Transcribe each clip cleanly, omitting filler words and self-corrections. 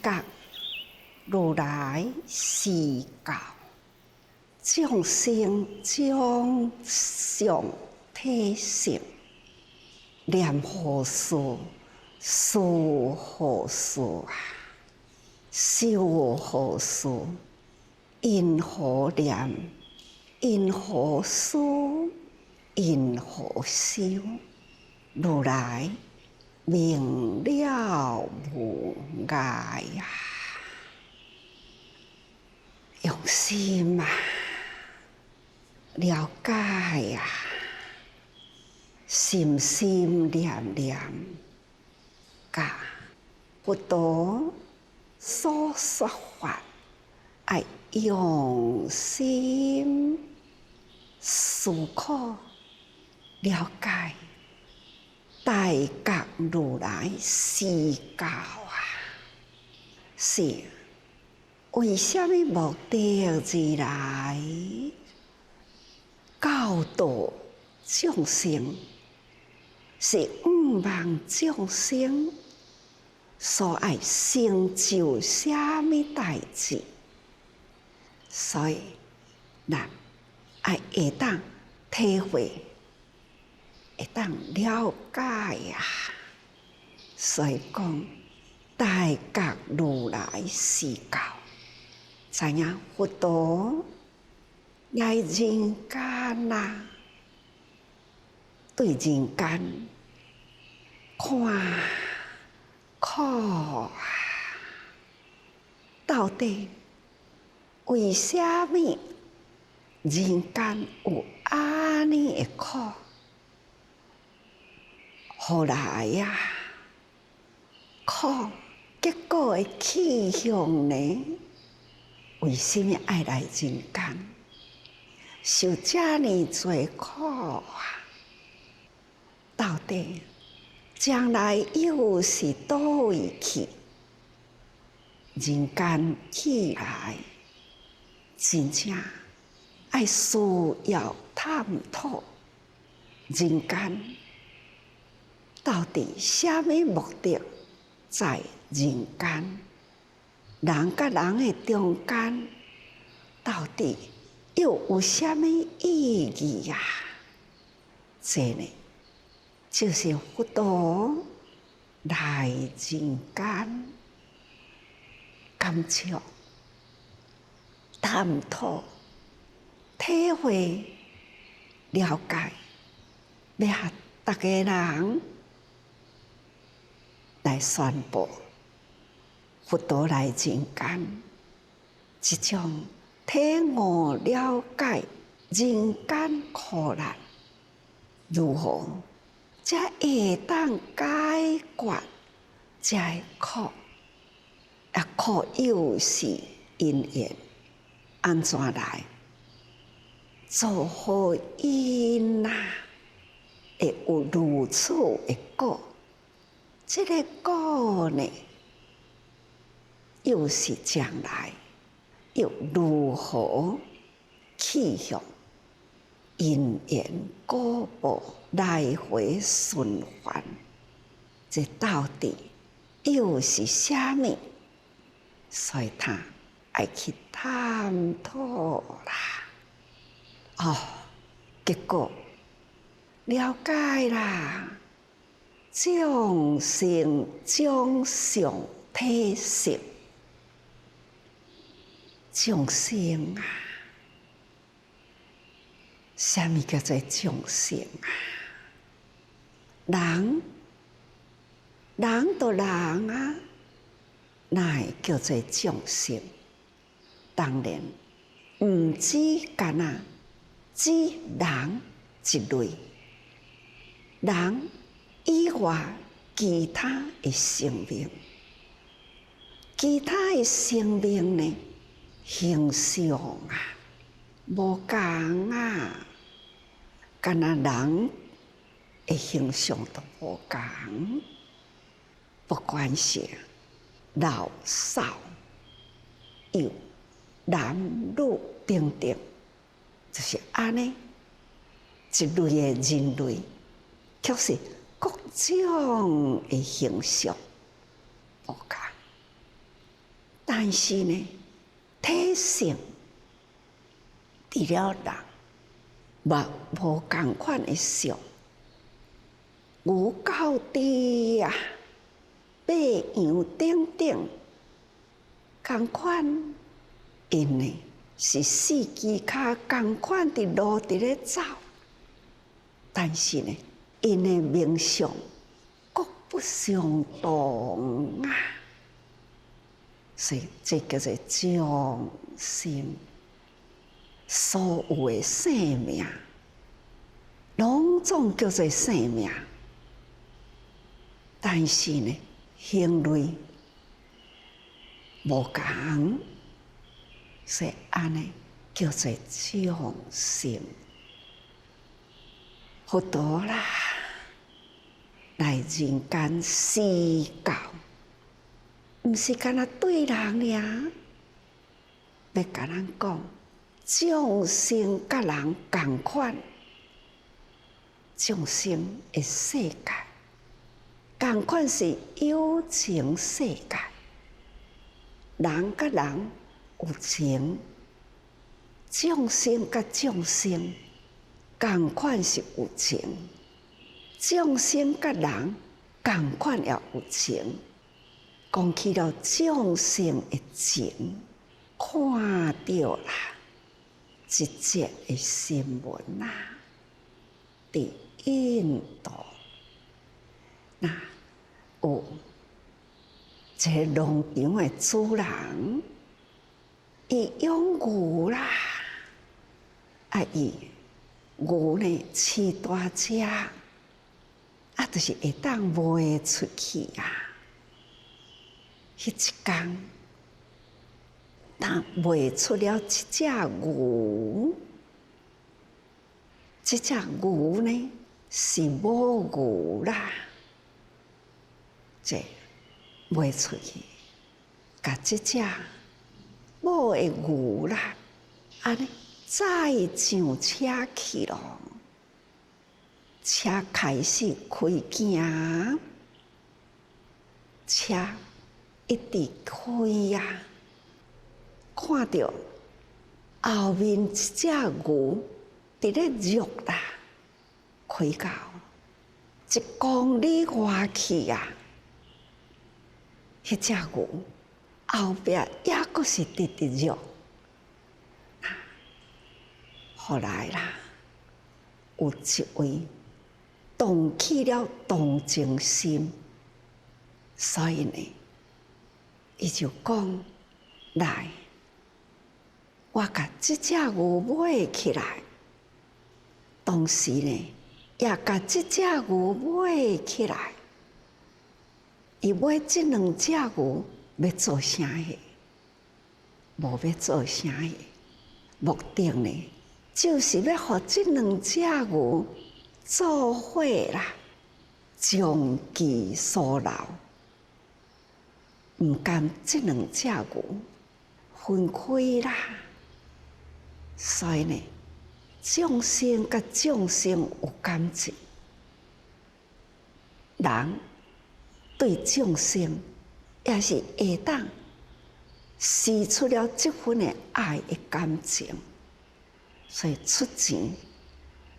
大觉如来是教，众生将相体性，念何事？事何事啊？修何事？因何念？因何事？因何修？如来明了无碍呀！用心啊，了解呀，心心念念，甲佛陀所说法，爱用心思考了解。大觉如来是教啊，是为什么目的而来？教导众生，是毋望众生所爱成就什么代志，所以咱爱会当体会。会当了解呀，所以讲大觉如来是教，知影佛陀来人间呐，对人间看苦啊，到底为什么人间有安尼的苦？后来呀，苦结果的去向呢？为什么爱来人间受这么多苦啊？到底将来又是倒位去？人间起来，真正爱需要探讨人间。到底什么目的在人间？人甲人的中间，到底又有什么意义呀？这呢，就是佛陀来人间，感触、探讨、体会、了解，要和大家人来宣布佛陀来人间，这种体悟了解人间苦难如何，才会当解决这苦？苦又是因缘，安怎来做好因啊？会有如此的果？这个果呢，又是将来又如何去向？因缘果报来回循环，这到底又是什么？所以他爱去探讨啦。哦，结果了解啦。众生将相体性，众生啊，什么叫做众生啊？人就人啊，哪会叫做众生？当然，毋只干那只人一类，人以外其他的生命，其他的生命呢，形象啊，无共啊，干那人的形象都无共，不管是老少、幼、男女等等，就是安尼一类的人类，却是各种的形象无共。但是呢，体性除了人，无共款的相。牛到猪啊，马羊等等，共款，因呢是四肢骹共款伫路伫咧走，但是呢，因的命相各不相同啊。所以这叫做众生，所有的生命，拢总叫做生命。但是呢，行类无共，所以安尼叫做众生。佛陀啦，来人间施教，毋是干那对人尔，要甲咱讲，众生甲人共款，众生的世界。共款是有情世界，人甲人有情，众生甲众生共款是有情，众生甲人共款也有情。讲起了众生的情，看到啦，一节的新闻啦，伫印度。那有一个农场的主人，伊养牛啦，伊牛呢饲大只，就是会当卖出去啊。迄一天，他卖出了一只牛，这只牛呢是母牛啦。这卖出去，甲这只母的牛啦，安尼再上车去咯。车开始开行，车一直开呀，看到后面一只牛伫咧肉啦，开到1公里外去呀。迄只牛后壁也阁是直直肉，后来啦，有一位动起了同情心，所以呢，伊就讲来，我甲这只牛买起来，同时呢，也甲这只牛买起来。伊买这2只牛要做啥个？无要做啥个？目的呢，就是要互这2只牛做伙啦，将其所留，毋甘这2只牛分开啦。所以呢，众生甲众生有感情，人对众生也是会当施出了这份的爱的感情，所以出钱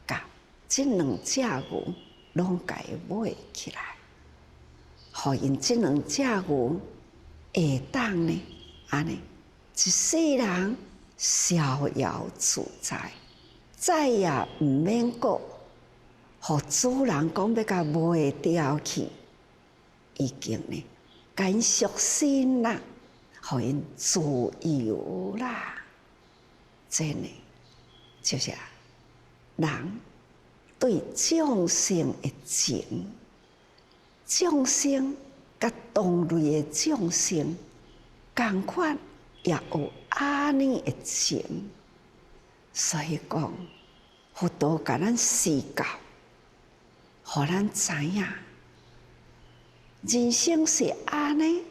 甲这2只牛拢甲伊买起来，互因这2只牛会当呢安尼一世人逍遥自在，再也毋免过，互主人讲要甲卖掉去。已经呢，感受心啦，互因自由啦。这呢，就是人对众生的情，众生甲同类的众生共款，也有安尼的情。所以讲，佛陀甲咱示教，互咱知影。人生是安尼，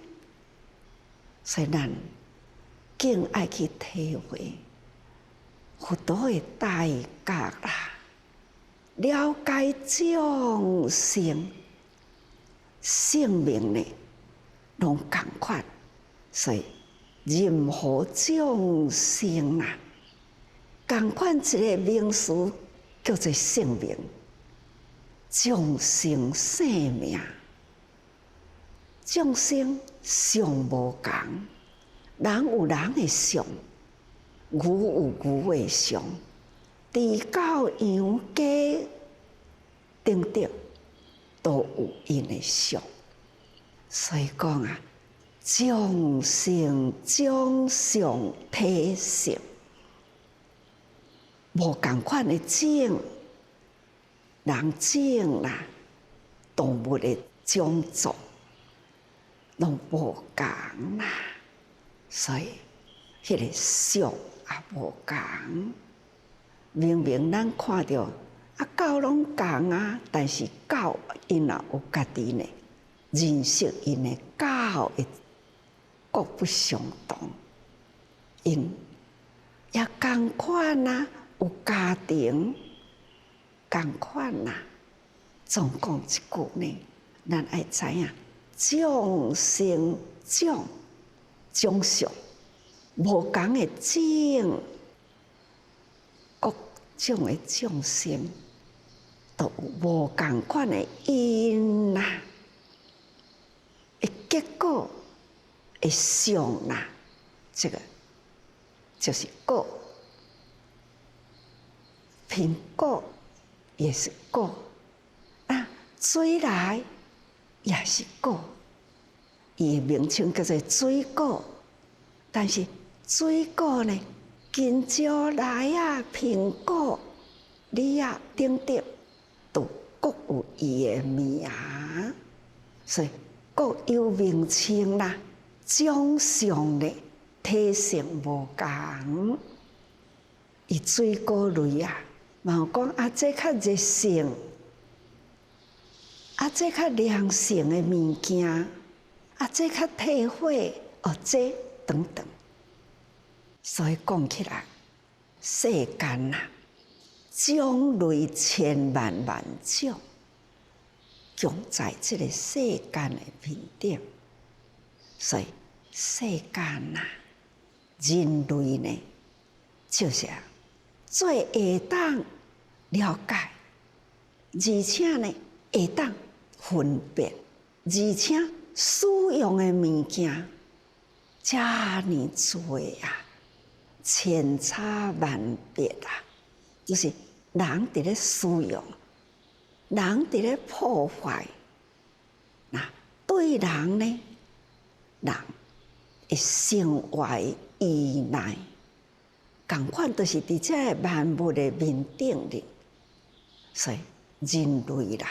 所以咱更爱去体会佛陀的大觉啦，了解众生性命呢，拢共款，所以任何众生啊，同款一个名词叫做性命，众生生命，众生相无同，人有人的相，牛有牛的相，猪狗羊鸡等等都有因的相，所以讲啊，众生种相体性，无同款的种，人种啦，动物的种族拢无同啦，所以迄个相也无同。明明咱看到啊，狗拢同啊，但是狗因也有家己呢，认识因的狗的各不相同，因也同款啊，有家庭，同款啊。总讲一句呢，咱爱知影，众生种相，无同的种，各种的众生都有无同款的因呐，的结果的相呐，这个就是果，苹果也是果，啊，水来也是果，伊的名称叫做水果，但是水果呢，香蕉来啊，苹果、梨啊等等，都各有伊的名，所以各有名称啦，种相呢体性无同。伊水果类啊，嘛有讲啊，这较热性，啊，这较凉性的物件，啊，这较退火，哦，这等等。所以讲起来，世间啊，种类千万万种，共在这个世间的面顶。所以世间啊，人类呢，就是最会当了解，而且呢，会当分辨，而且使用的物件，遮尼多啊！千差万别啊，就是人伫咧使用，人伫咧破坏，那对人呢，人会生活依赖，同款都是伫这万物的面顶里，所以人类啦，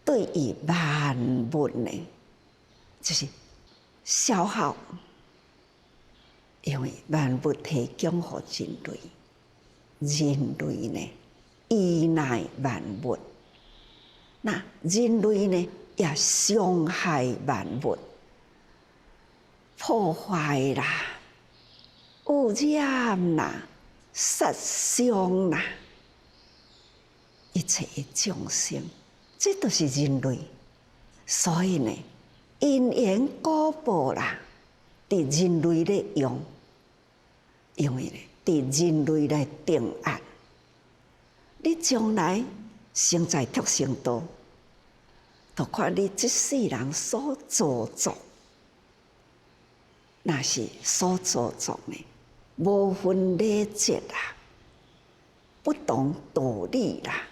对于万物呢，就是消耗。因为万物提供给人类，人类呢依赖万物，那人类呢也伤害万物，破坏啦、污染啦、杀伤啦，一切的众生，这都是人类。所以呢，因缘果报啦，伫人类咧用。因为呢，伫人类来定案，你将来生在畜生道，就看你这世人所造作，那是所造作呢，无分礼节啦，不懂道理啦，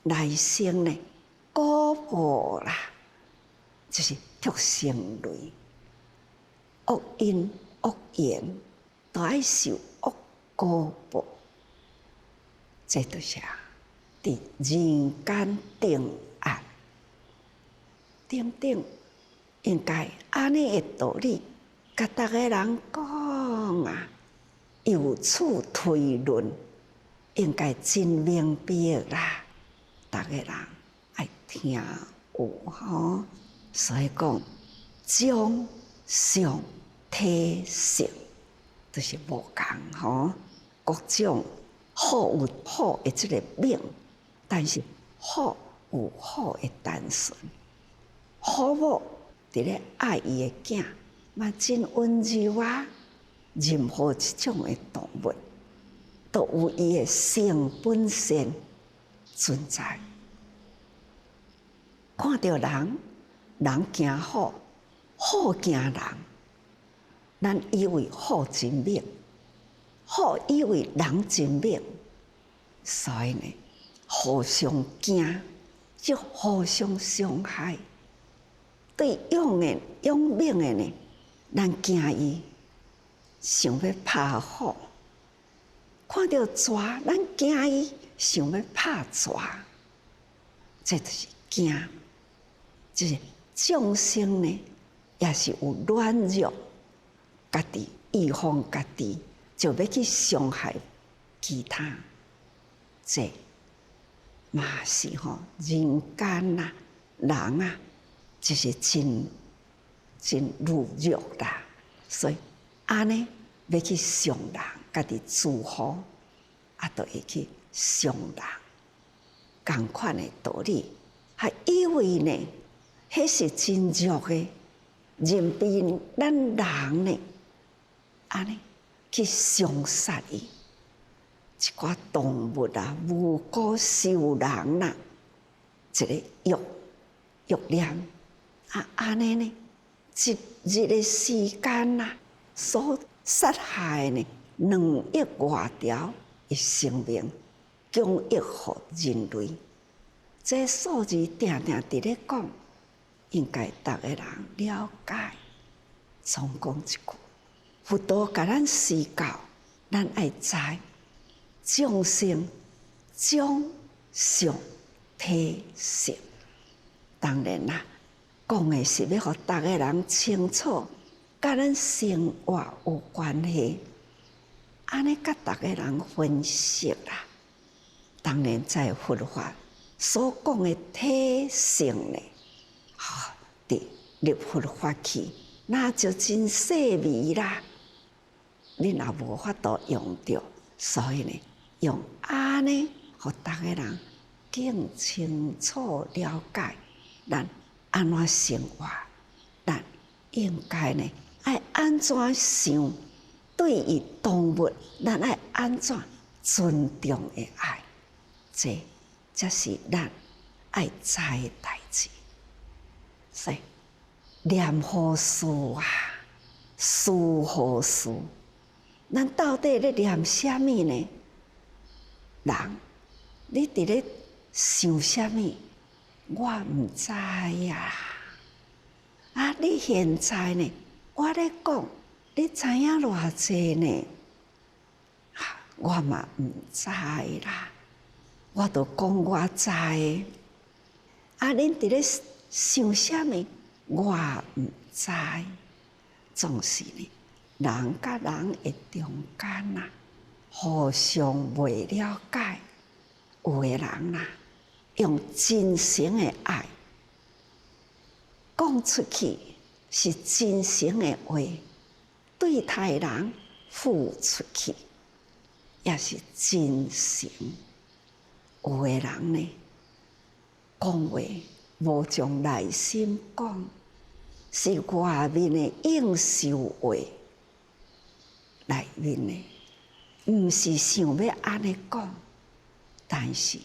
来生呢，果报啦，就是畜生类，恶因恶缘。都爱受恶果报，这就是伫人间定案，等等，应该安尼的道理，甲逐个人讲啊，由此推论，应该真明白啦，逐个人爱听有吼，所以讲种相体性。就是无同吼，各种好有好的这个命，但是好有好的单纯。好母伫咧爱伊的囝，嘛真温柔啊。任何一种的动物，都有伊的性本善存在。看到人，人惊虎，虎惊人。咱以为虎真猛，虎以为人真猛，所以呢，互相惊，就互相伤害。对勇猛的呢，咱惊伊，想要拍虎；看到蛇，咱惊伊，想要拍蛇。这就是惊。就是众生呢，也是有软弱，家己预防家己，就要去伤害其他。这嘛是人间啊，人啊，就是真懦弱啦。所以安尼要去伤人，家己自好，都会去伤人。同款的道理，还以为呢？迄是真弱的，任凭咱人呢，安尼去伤杀伊，一寡动物啊，无辜受人啦，一个欲念安尼呢，一日的时间呐，所杀害呢2亿外条的生命，供益予人类。这数字定定伫咧讲。应该逐个人了解，总讲一句：佛陀甲咱示教，咱爱知众生将相体性。当然啦，讲的是要互逐个人清楚，甲咱生活有关系，安尼甲逐个人分析啦。当然，在佛法所讲的体性呢。入佛法去，那就真细微啦。你若无法度用着，所以呢，用安尼，互逐个人更清楚了解，咱安怎生活，咱应该呢爱安怎想，对于动物，咱爱安怎尊重的爱，这才是咱爱知的代志。所以念何事啊？思何事？咱到底咧念啥物呢？人，你伫咧想啥物？我毋知呀。你现在呢？我咧讲，你知影偌济呢？我嘛毋知啦。我都讲我知。恁伫咧想啥物？我毋知。总是呢，人甲人的中间啊，互相袂了解。有的人啊，用真诚的爱讲出去，是真诚的话，对待人付出去，也是真诚。有的人呢，讲话无从内心讲，是外面的应酬话，内面呢，毋是想要安尼讲，但是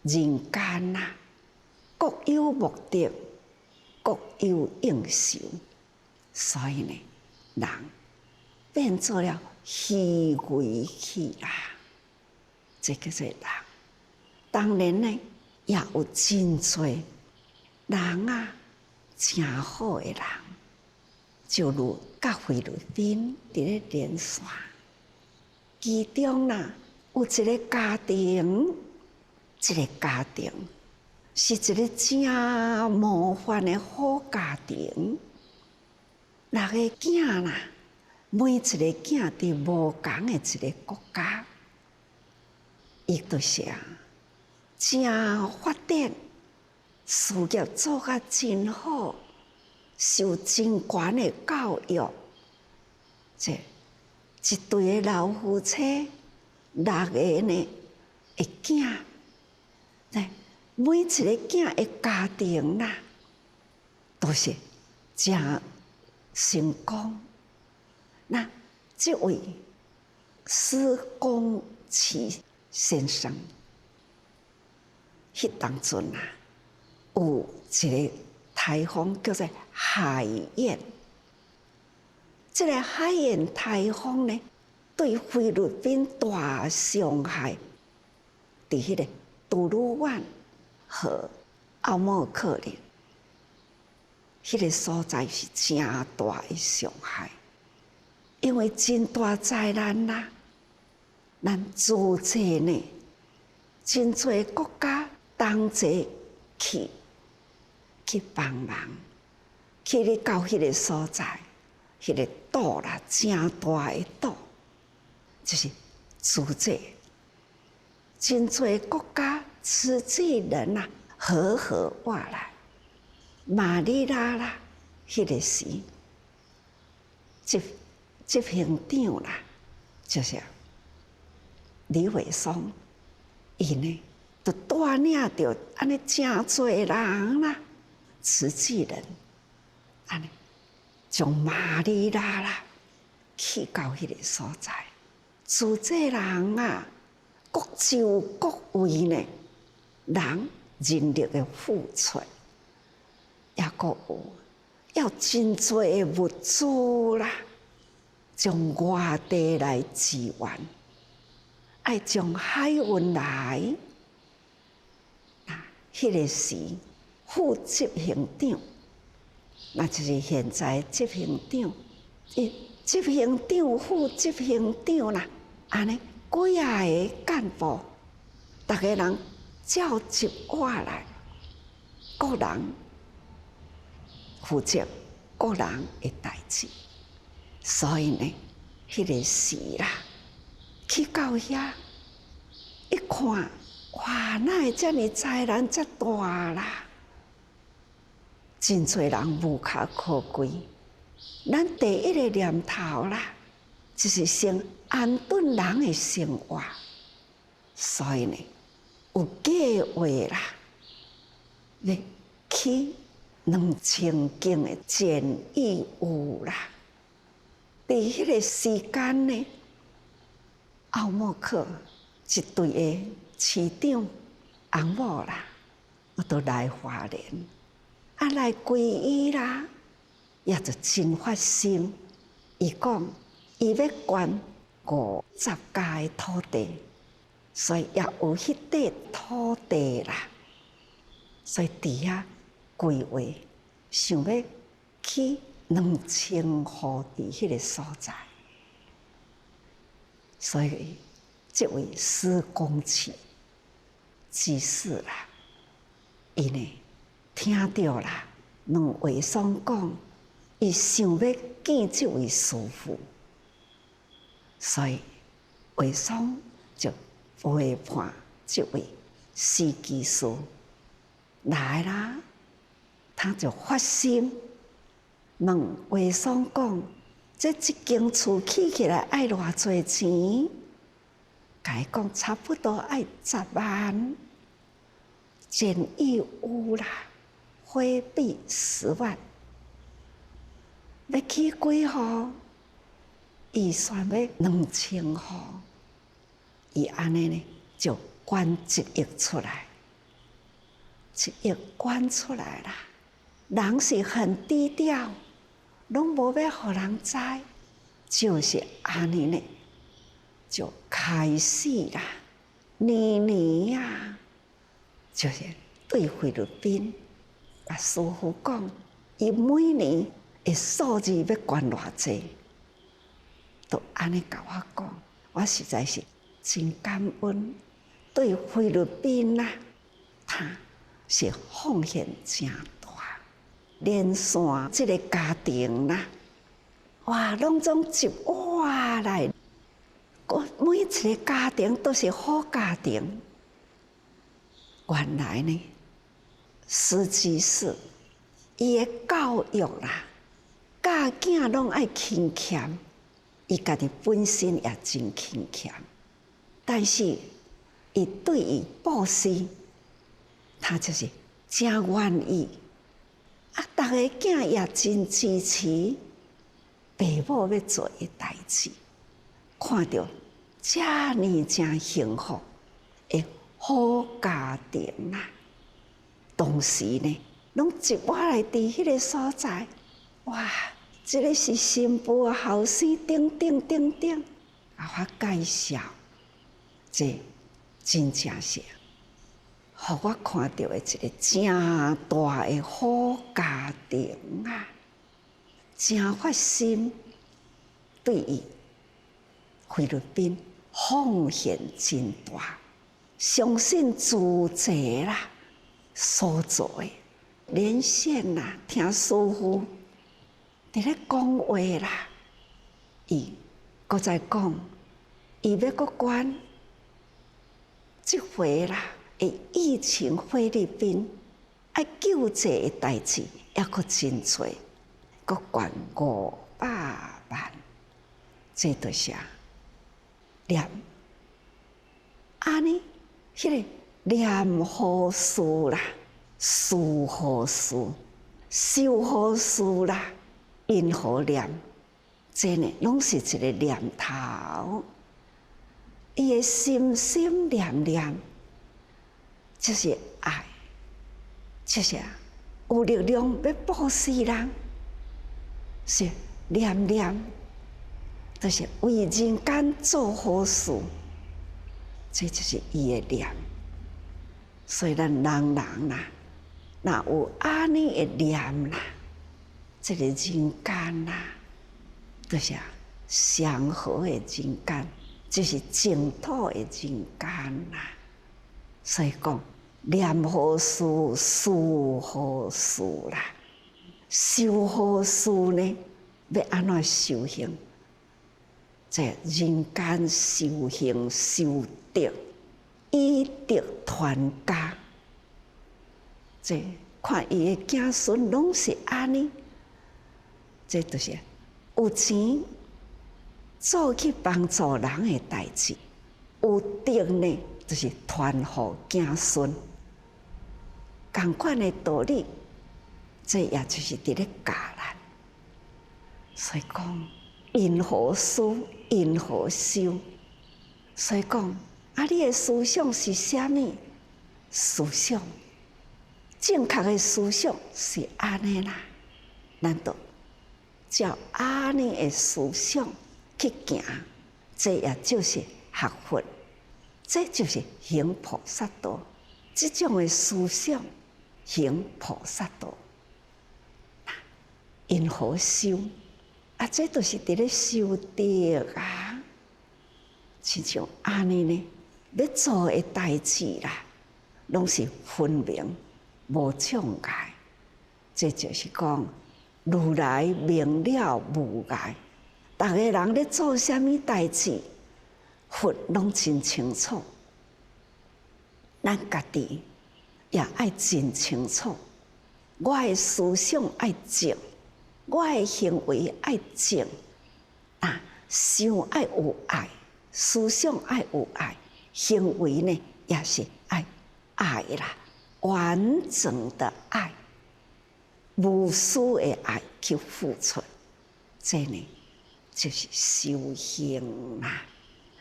人间啊，各有目的，各有应酬，所以呢，人变做了虚伪去啦。这叫做人。当然呢，也有真多人啊，真好的人，就如甲菲律宾伫咧连线，其中呐有一个家庭，是一个真模范的好家庭，6个囝啦，每一个囝伫无同的一个国家，伊就是真发展，事业做甲真好，受真悬的教育。这一对的老夫妻，6个呢的囝，每一个囝的家庭啦，都是真成功。那这位施公启先生，迄当阵啊，有一个台风叫做海燕。这个海燕台风呢，对菲律宾大伤害。伫迄个杜鲁万和奥莫克林，迄个所在是真大的伤害，因为真大灾难啦。咱自济呢，真侪国家同齐去帮忙，去到迄个所在，迄个岛啦，真大的岛，就是自济。真侪国家慈济人啊，合过来，马尼拉啦，迄个时，执行长啦，就是李伟松，伊呢，就带领着安尼真侪人啦，慈济人，安尼从马尼拉啦去到迄个所在，慈济人啊。各就各位呢，人人力的付出，也个有要真多的物资啦，从外地来支援，爱从海运来。迄个时副执行长，那就是现在执行长，执行长、副执行长啦，安尼。几啊个干部，逐个人召集过来，各人负责各人的代志。所以呢，迄个时啦，去到遐一看，哇，哪会遮尔灾难遮大啦？真侪人无卡可归。咱第一个念头啦，就是先安顿人的生活，所以呢，有计划啦，要起2000间的简易屋啦。伫迄个时间呢，奥莫克一队的市长洪某啦，我都来花莲，来皈依啦，也就真发心，伊讲伊要捐50家的土地，所以也有迄块土地啦，所以伫遐规划，想要起2000户伫迄个所在，所以这位施公启居士啦，伊呢听到啦，两位松讲，伊想要见这位师父。所以，为松就陪伴这位施居士来啦，他就发心问为松讲：这一间厝起来爱偌济钱？甲伊讲差不多爱10万，简易屋啦，花币10万，要起几户？伊选要2000户，伊安尼呢就捐1亿出来，1亿捐出来啦。人是很低调，拢无要互人知，就是安尼呢，就开始啦。年年啊，就是对菲律宾，甲师父讲，伊每年的数字要捐偌济。都安尼甲我讲，我实在是真感恩。对菲律宾啦，他是奉献真大，连线这个家庭啦，哇，拢总一哇来，每一个家庭都是好家庭。原来呢，施居士伊的教育啦，教囝拢爱勤俭。伊家己本身也真勤俭，但是伊对于布施，他就是真愿意。逐个囝也真支持，爸母要做的代志，看到遮尔真幸福的好家庭啊！当时呢，拢一窝来伫迄个所在，哇！这个是新妇啊，后生等，啊，我介绍，这真正是，互我看到的一个真大的好家庭啊，真发心对伊菲律宾奉献真大，相信主者啦所做的连线啦，听师父伫咧讲话啦，伊搁在讲，伊要搁管即回啦，诶，疫情菲律宾爱救济的代志，也搁真多，搁管500万，这著是念安尼，迄个念好事啦，事好事，修好事啦。因何念？这呢，拢是一个念头。伊的心心念念，就是爱，就是有力量要报世人，是念念，就是为人间做好事。这就是伊的念。所以咱人啦，若有安尼的念啦。这个人间啦，就是祥和的人间，就是净土的人间啦。所以讲，念好事，事好事啦，修好事呢，要安怎修行？在人间修行修德，以德传家。这看伊的子孙拢是安尼。这就是有钱做去帮助人的代志，有德呢，就是传予子孙。同款的道理，这也就是伫咧教咱。所以讲，因何思，因何修。所以讲，你的思想是啥物？思想正确的思想是安尼啦，咱都照安尼的思想去行，这也就是学佛，这就是行菩萨道。这种的思想行菩萨道，因何修？这都是伫咧修德啊！亲像安尼呢，要做的代志啦，拢是分明无障碍。这就是讲。如来明了无碍，逐个人咧做啥物代志，佛拢真清楚。咱家己也爱真清楚，我的思想爱正，我的行为爱正，想爱有爱，思想爱有爱，行为呢也是爱爱啦，完整的爱。无私的爱去付出，这呢就是修行啦。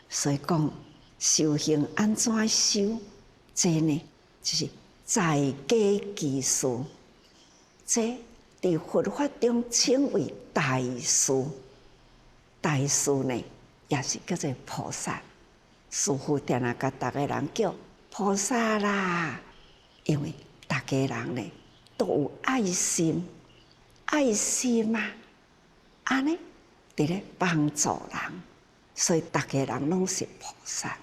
所以讲修行安怎修？这呢就是在家居士，这伫佛法中称为大士。大士呢也是叫做菩萨。师父定甲大家人叫菩萨啦，因为大家人呢。都有爱心，爱心啊，安尼伫咧帮助人，所以大家人拢是菩萨，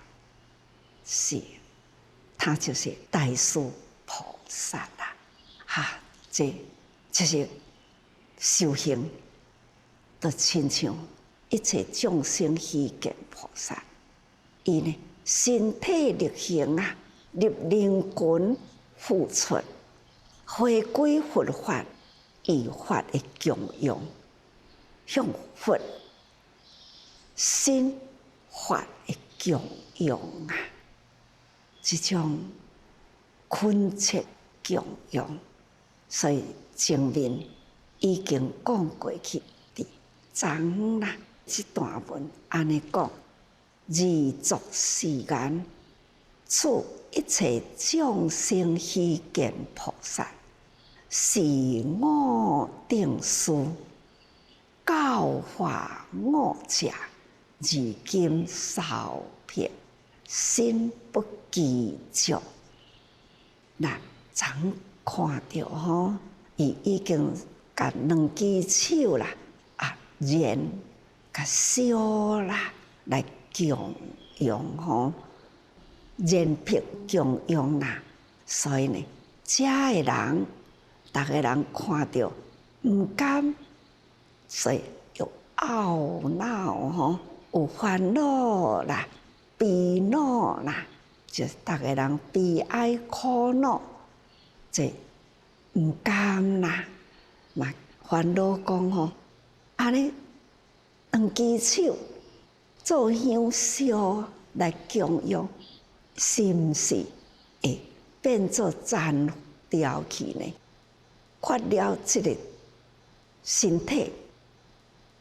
是，他就是大士菩萨啦，这就是修行，就亲像一切众生希见菩萨，伊呢身体力行啊，入灵魂付出。回归佛法，以法的供养，向佛心法的供养啊！这种恳切供养，所以前面已经讲过去的昨啦，这段文安尼讲：二足是眼，处一切众生希见菩萨，是我定书，教化我者，如今少撇，心不羁着。咱常看到吼，伊已经甲两只手啦，言甲烧啦来供养吼，言辟供养啦。所以呢，遮个人，逐个人看到毋甘，所以有懊恼吼，有烦恼啦，悲恼啦，就是逐个人悲哀苦恼，这毋甘啦，嘛烦恼讲吼。安尼，两只手做香烧来供养，是毋是会变作残掉去呢？缺了这个身体，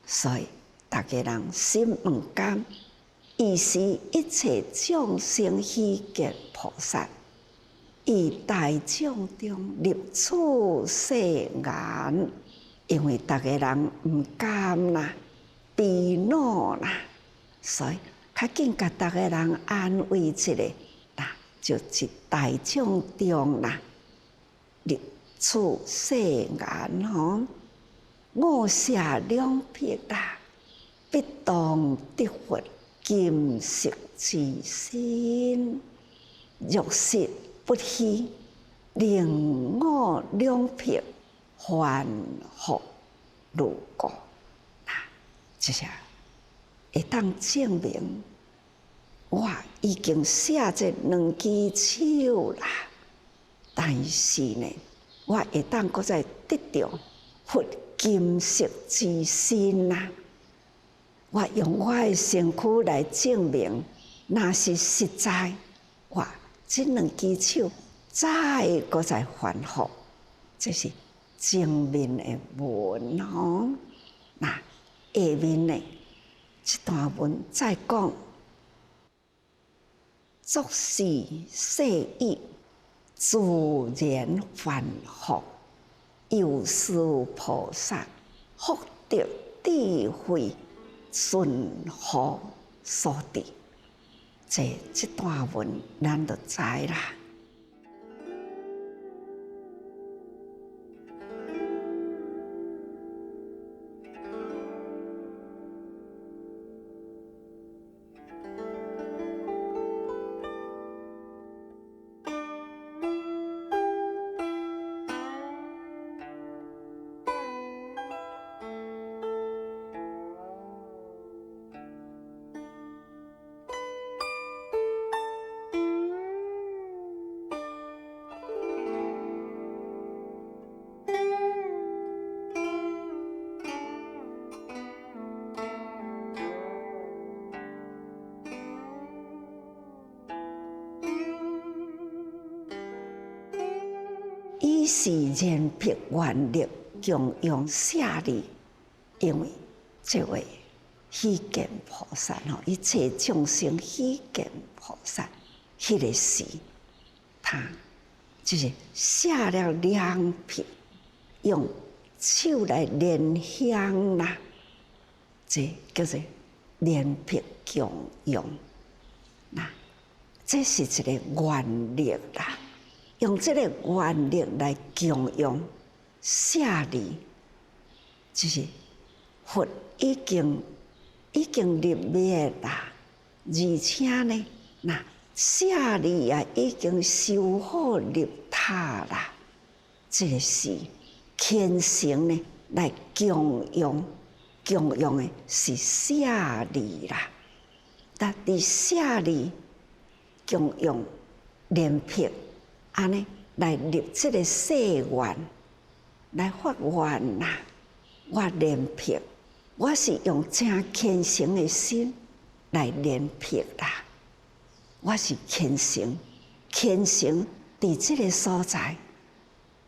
所以大家人心毋甘，伊是一切众生希见菩萨，以大众中立处世眼。因为逐个人毋甘啦、悲恼啦，所以较紧甲逐个人安慰一下啦，就是大众中啦，立处世眼吼，五舍两撇啦，必当得佛金色之身，若实不虚，令我两撇。还复如故，这下会当证明我已经写这两只手啦。但是呢，我会当搁再得到佛金色之身啦。我用我的身躯来证明，那是实在。我这两只手再搁再还复，这是。正面的文吼，那下面呢？这段文再讲，作是世意，自然还复，有事菩萨，福德智慧，顺何所得？这段文咱就知啦。以是言辟愿力供养舍利，因为这位希见菩萨吼，一切众生希见菩萨，迄个时，他就是写了两撇，用手来捻香啦，这叫做捻撇供养。那这是一个愿力啦。用这个愿力来供养舍利，就是佛已经入灭啦，而且呢，那舍利也已经修好入塔啦。这个是虔诚呢来供养的是舍利啦。但伫舍利供养莲撇。安尼来立这个誓愿，来发愿啦！我连辟，我是用真虔诚的心来连辟啦。我是虔诚伫这个所在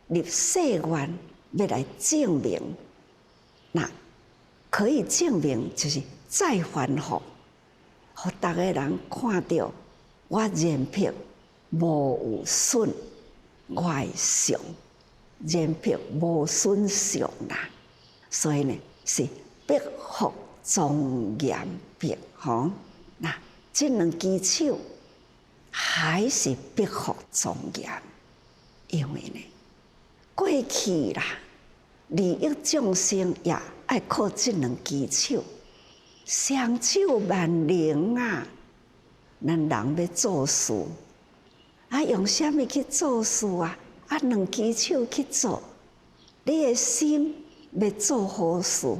立誓愿，要来证明，那可以证明就是再反复，互逐个人看到我人品无有损外相，人品无损相啦。所以呢，是必服庄严品吼。那这两支手还是必服庄严，因为呢，过去啦，利益众生也爱靠这两支手，双手万能啊！咱人要做事，用什么去做事啊？两支手去做，你的心要做好事，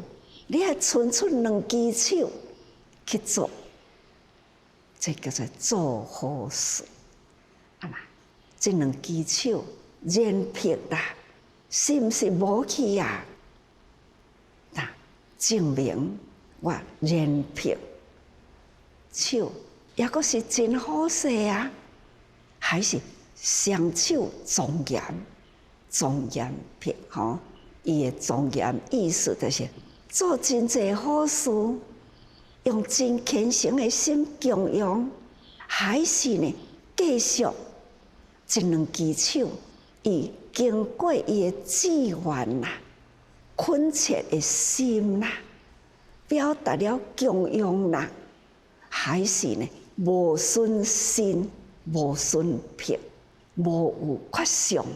你要伸出两支手去做，这叫做做好事。这两支手人品啦，是毋是无去啊？证明我人品手也阁是真好势啊！还是双手庄严，庄严品吼，伊的庄严意思就是做真济好事，用真虔诚的心供养，还是呢继续这两支手，伊经过伊的志愿啦、恳切的心啦，表达了供养啦，还是呢无损心、无损品、无有缺伤、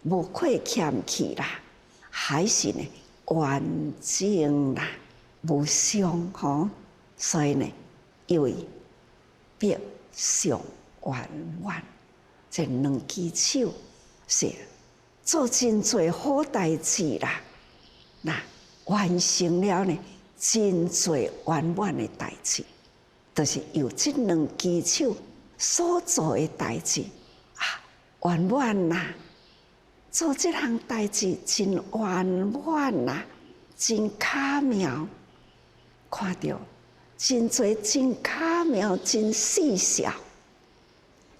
无亏欠去啦，还是呢完整啦、无伤吼。所以呢，因为必上圆满，这两支手是做真侪好代志啦。那完成了呢，真侪圆满的代志。就是由这两支手所做的代志圆满啦，做这项代志真圆满啦，真巧妙，看到真侪真巧妙、真细小。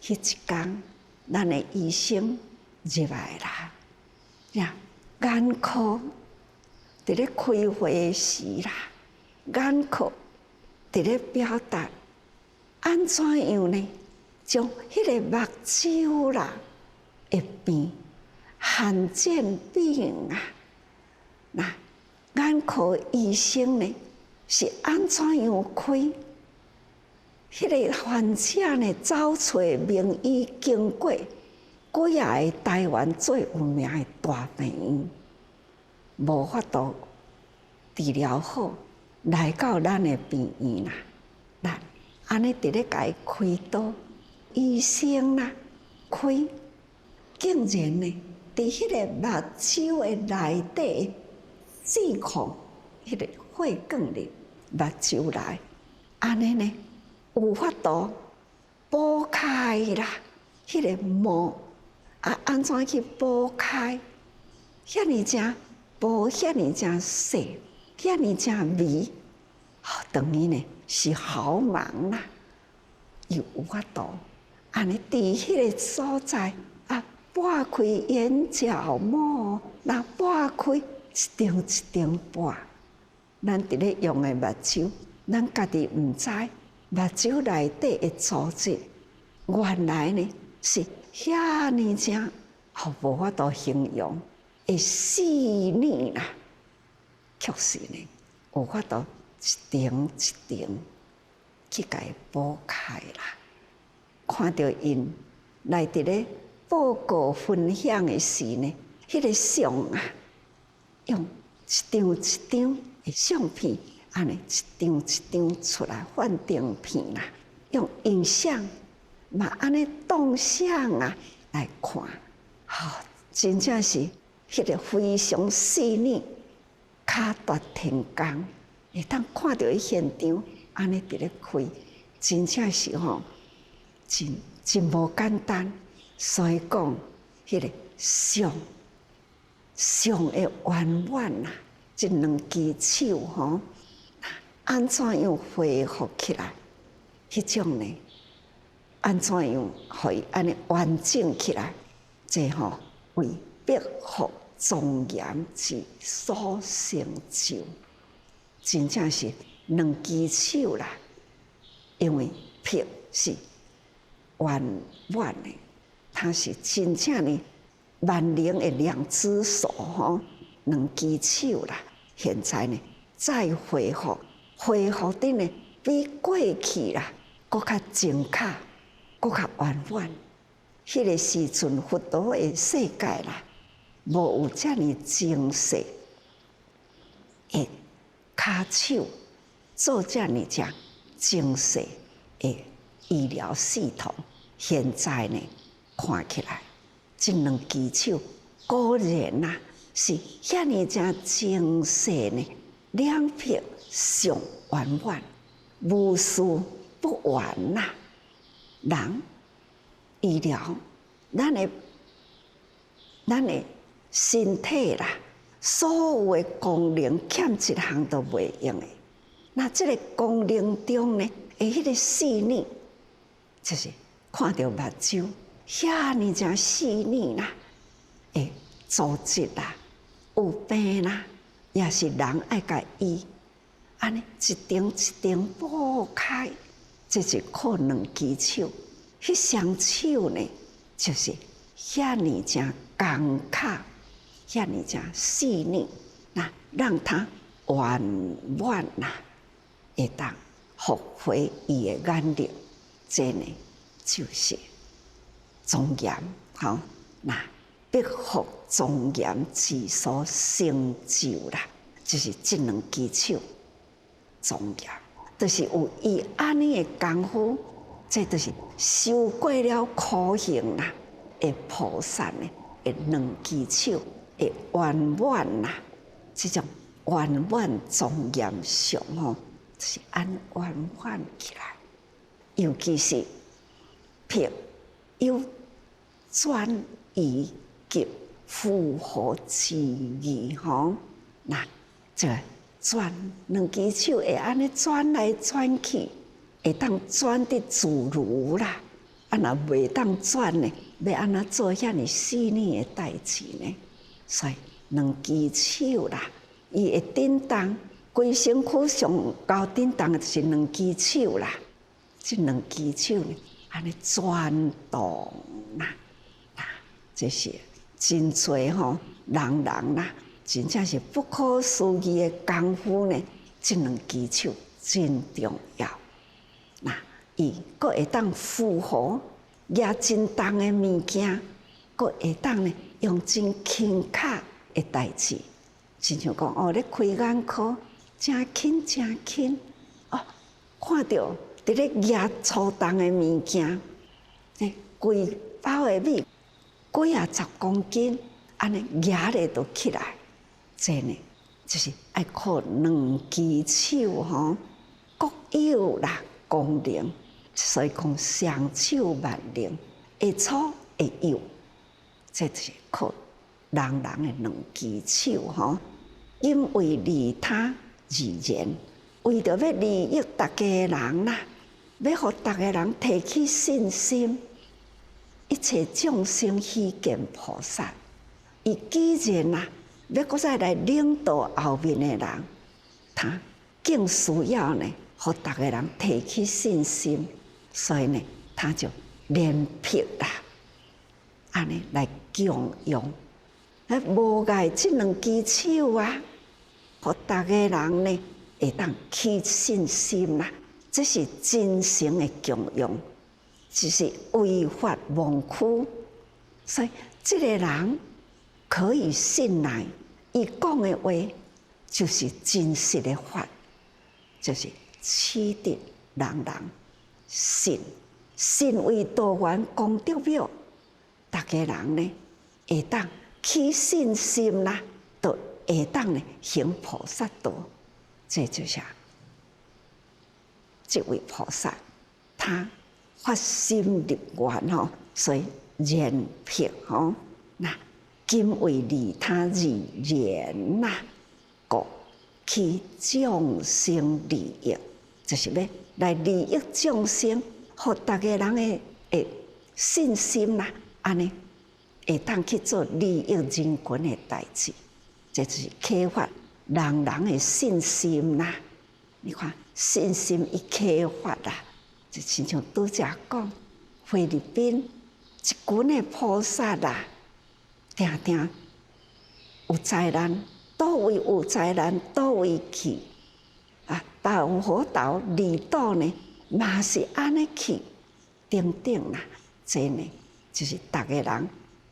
迄一天，咱的医生入来啦，眼科伫咧开会时啦，眼科伫咧表达安怎样呢？将迄个目睭啦会变罕见病啊！那眼科医生呢是安怎样开？迄个患者呢走找名医，经过几啊个台湾最有名的大病院，无法度治疗好，来到咱的病院啦。咱安尼伫咧甲伊开刀，医生啦开，竟然呢伫迄个目睭的内底指控迄个血管入目睭内，安尼呢有法度剥开啦，迄个膜安怎去剥开？遐尼正剥，遐尼正细，遐尼正微，等于呢是好忙啦，又有法度安尼伫迄个所在拨开眼角膜，拨开一张一张拨。咱伫咧用的目睭，咱家己毋知目睭内底的组织，原来呢是遐尼正，无法度形容，会细腻啦。确实呢，有法度一张一张去甲伊剥开啦。看到因来伫咧报告分享的时呢，迄个相用一张一张的相片，安尼一张一张出来幻灯片啦，用影像嘛安尼动相来看，真正是迄个非常细腻，脚踏天工，会当看到伊现场安尼伫咧开，真正是真无简单。所以讲，迄个相的圆满啦，这两支手安怎样恢复起来？迄种呢，安怎样互伊安尼完整起来？这为必服庄严之所成就。真正是两只手啦，因为魄是圆满的，它是真正的万灵的两只手吼，两只手啦。现在呢，再恢复的呢，比过去啦，搁较精巧，搁较圆满。迄个时阵，佛陀的世界啦，无有遮尔精细的骹手做遮尔精细的医疗系统。现在呢，看起来这两只手果然啦，是遐尔精细呢，两撇上圆满，无事不完呐。人医疗，咱的身体啦，所有的功能欠一项都袂用的。那这个功能中呢，迄个细腻，就是看到目睭遐尔细腻啦，会组织啦，有病啦，也是人爱甲医，安尼一张一张剥开，这就靠两只手。迄双手呢，就是遐尔工巧，遐尔细腻，那让它圆满啦，会当复回伊的眼力，这呢就是庄严。好，那必复庄严之所成就啦，就是这两只手庄严，就是有伊安尼的功夫。这就是受过了苦行啦，的菩萨呢，的两只手会圆满啦，这种圆满庄严相吼，就是按圆满起来。尤其是魄有转移及复活之意吼，那这转两只手会安尼转来转去。会当转得自如啦，啊若袂当转呢，要安怎做遐尼细腻的代志呢？所以两只手啦，伊会震动，规身躯上高震动的就是两只手啦。这两只手呢，安尼转动啦，这是真侪吼人啦，真正是不可思议的功夫呢。这两只手真重要。那伊阁会当复活，也真重的物件，阁会当呢用真轻巧的代志，亲像讲哦，咧开眼科，真轻真轻哦，看到伫咧举粗重的物件，规包的米几10公斤，安尼举咧就起来，这呢就是爱靠两只手吼，各有啦。功能，所以讲双手万灵，会粗会幼，这就是靠人的两只手吼。因为利他而言，为着要利益大家人啦，要互大家人提起信心，一切众生希见菩萨，伊既然啦，要搁再来领导后面的人，他更需要呢。互大家人提起信心，所以呢，他就连辟啦，安尼来供用，无碍这两只手啊，互大家人呢会当起信心啦。这是真诚的供用，就是违法忘躯，所以这个人可以信赖，伊讲的话就是真实的法，就是。启迪人信为道源功德庙，大家人呢会当起信心啦，就会当呢行菩萨道。这就是这位菩萨，他发心立愿吼，所以言辟吼，那今为利他而言呐，故起众生利益。就是要来利益众生，互大家人的信心啦，安尼会当去做利益人群的代志，这就是启发人的信心啦。你看信心一启发啦，就亲像拄则讲，菲律宾一群的菩萨啦，定定有灾难，倒位有灾难，倒位去啊，豆火豆离岛呢，嘛是安尼去，等等啦，这呢就是逐个人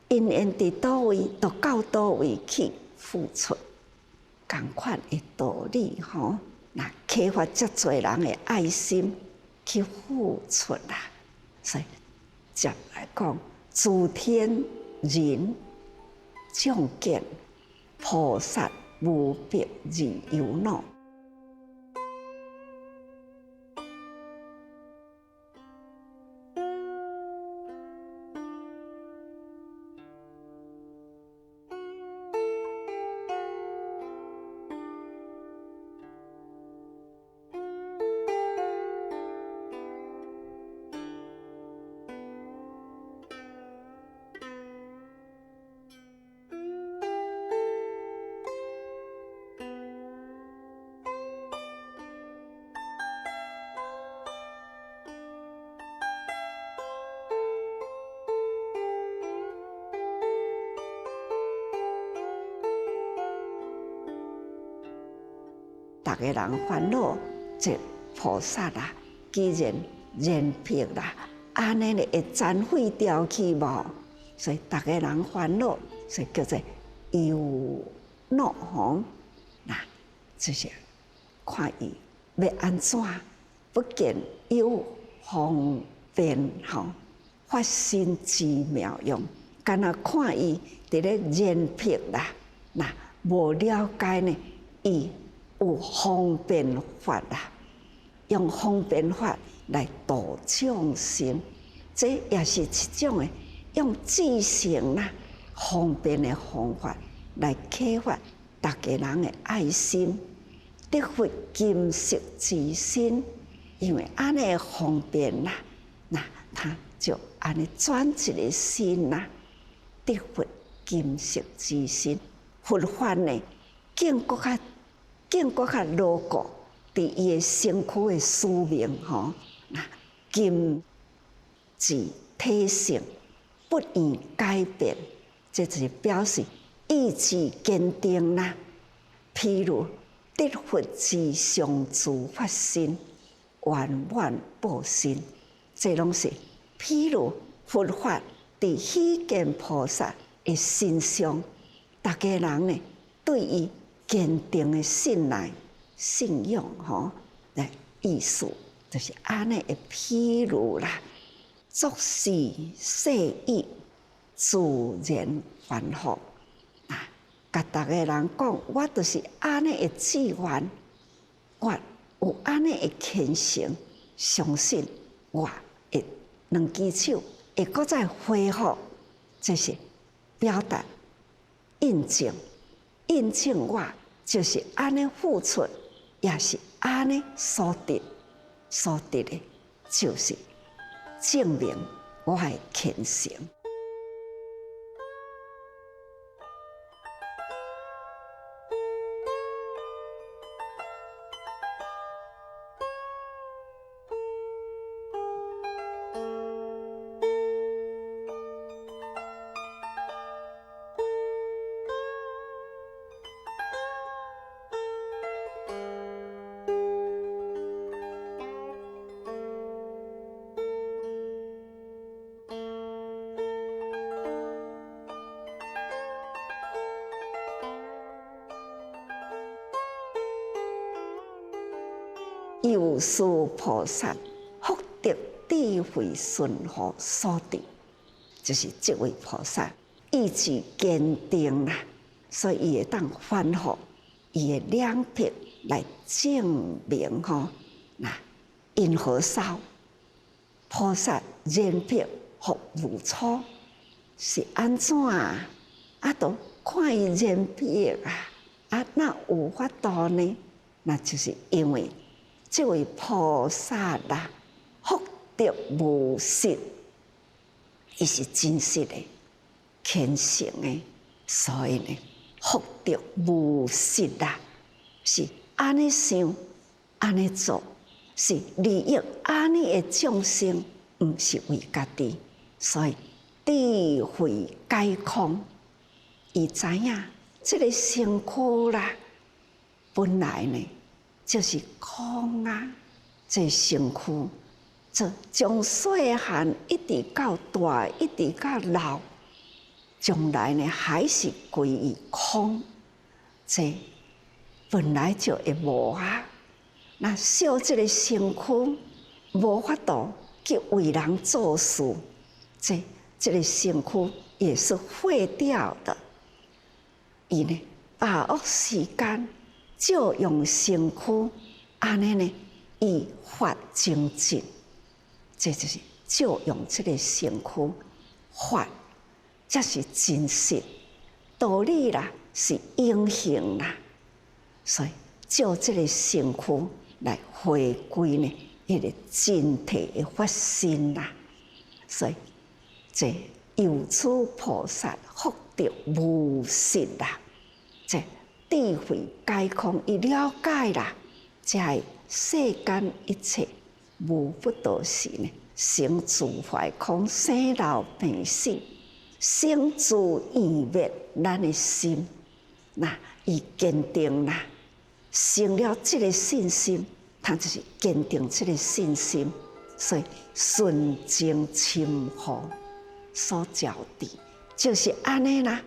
因缘伫倒位，就到倒位去付出，同款的道理吼。那启发遮侪人的爱心去付出啦，所以接来讲，诸天人众见菩萨无别而有恼。逐个人烦恼，这菩萨啦，既然燃辟啦，安尼咧会残废掉去无？所以逐个人烦恼，所以叫做有恼吼。那就是看伊要安怎，不见有方便吼，发心之妙用。干那看伊伫咧燃辟啦，那无了解呢，伊有方便法啦，用方便法来度众生，这也是一种的用智性啦、方便的方法来启发大家人的爱心，得发金色之心。因为安尼方便啦，那他就安尼转一个心啦，得发金色之心。佛法呢，更较牢固伫伊的身躯的使命吼。那金字体性不易改变，这就是表示意志坚定啦。譬如得佛之上自发心，愿愿报身，这拢是譬如佛法伫虚见菩萨的身上，大家人呢对伊坚定的信赖、信用吼，来意思就是安尼的譬如啦。作是世意，自然还福啊！甲大家人讲，我就是安尼的志愿，我有安尼的虔诚，相信我会两只手会搁再恢复，这是表达印证。印证我就是安尼付出，也是安尼所得的，就是证明我的虔诚。有事菩萨福德智慧顺乎所得，就是这位菩萨意志坚定啦，所以伊会当反复伊的两撇来证明吼。那因何少菩萨燃辟复如初，是安怎啊？都看伊燃辟那有法度呢？那就是因为这位菩萨啦，福德无失，伊是真实的、虔诚的，所以呢，福德无失啦，是安尼想、安尼做，是利益安尼的众生，毋是为家己。所以智慧解空，伊知影这个身躯啦，本来呢就是空啊。这身躯，这从细汉一直到大，一直到老，将来呢还是归于空。这本来就会无啊。那小这个身躯无法度去为人做事，这个身躯也是废掉的。伊呢把握时间，就用身躯，安尼呢以法精进。这就是就用这个身躯法，这是真实道理啦，是永恒啦。所以就这个身躯来回归呢，迄个真体的发心啦。所以这由此菩萨福得无实啦。这智慧解空一了解啦，才世间一切无不都是呢，生自坏空，生老病死，生自意灭咱的心。那伊坚定啦，生了这个信心，他就是坚定这个信心，所以顺境亲和所教的，就是安尼啦。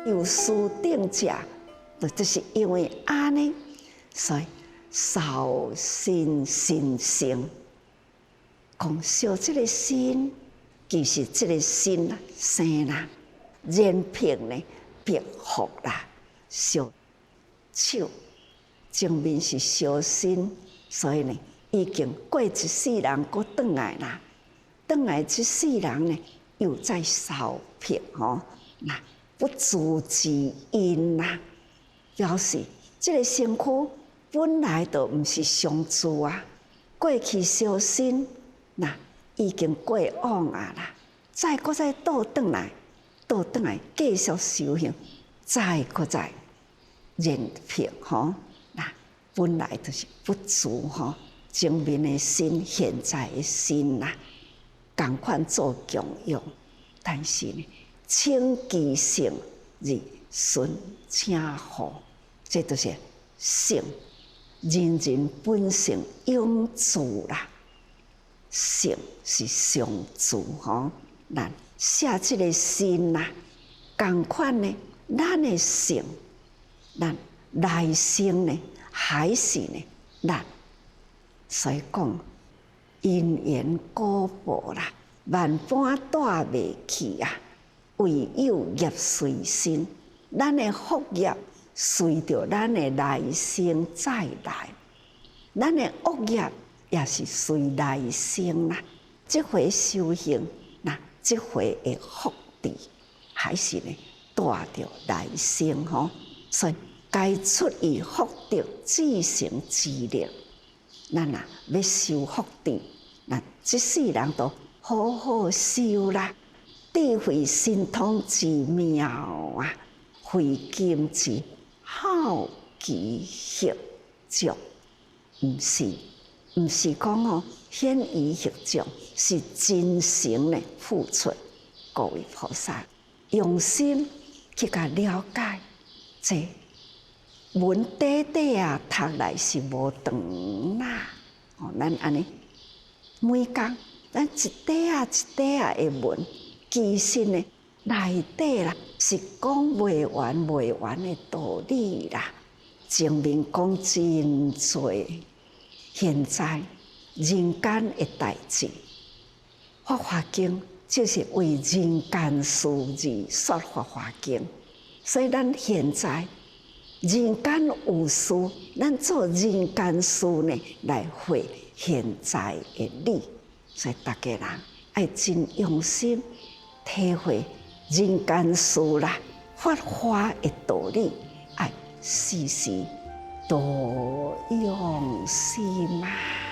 有事定价，就是因为安尼，所以少心心性。讲小这个心，其实这个心啊，生啦，人品呢，别福啦，小手前面是小心，所以呢，已经过一世人，搁转来啦，转来这世人呢，又在少品吼，那。不足之因啦，表示这个身躯本来就毋是常住啊。过去修身，那已经过往啊啦，再倒转来继续修行，再人品吼，那本来就是不足吼。前面的心，现在的心啦，共款做供养，但是呢。清其性而顺请和，这就是性。人人本性永住啦，性是常住吼。咱写这个心啦，共款呢，咱的性，咱内心呢，还是呢，咱。所以讲因缘果报啦，万般带袂去啊。唯有业随身，咱的福业随着咱的来生再来，咱的恶业也是随来生啦。这回修行，那这回的福地还是呢带着来生吼。所以该出于福德自成之力，咱啊要修福地，那这世人都好好修啦。智慧神通之妙啊，慧根之好奇习众，毋是讲哦显于习众，是真诚的付出。各位菩萨用心去甲了解，这文短啊读来是无长啦。哦，咱安尼每工咱一短啊的文。其实呢，内底啦是讲袂完的道理啦。前面讲真多，现在人间的代志，法华经就是为人间事而说法华经。所以咱现在人间有事，咱做人间事呢来会现在的你，所以大家人爱真用心体会人间事啦、法华的道理，爱时时多用心啊。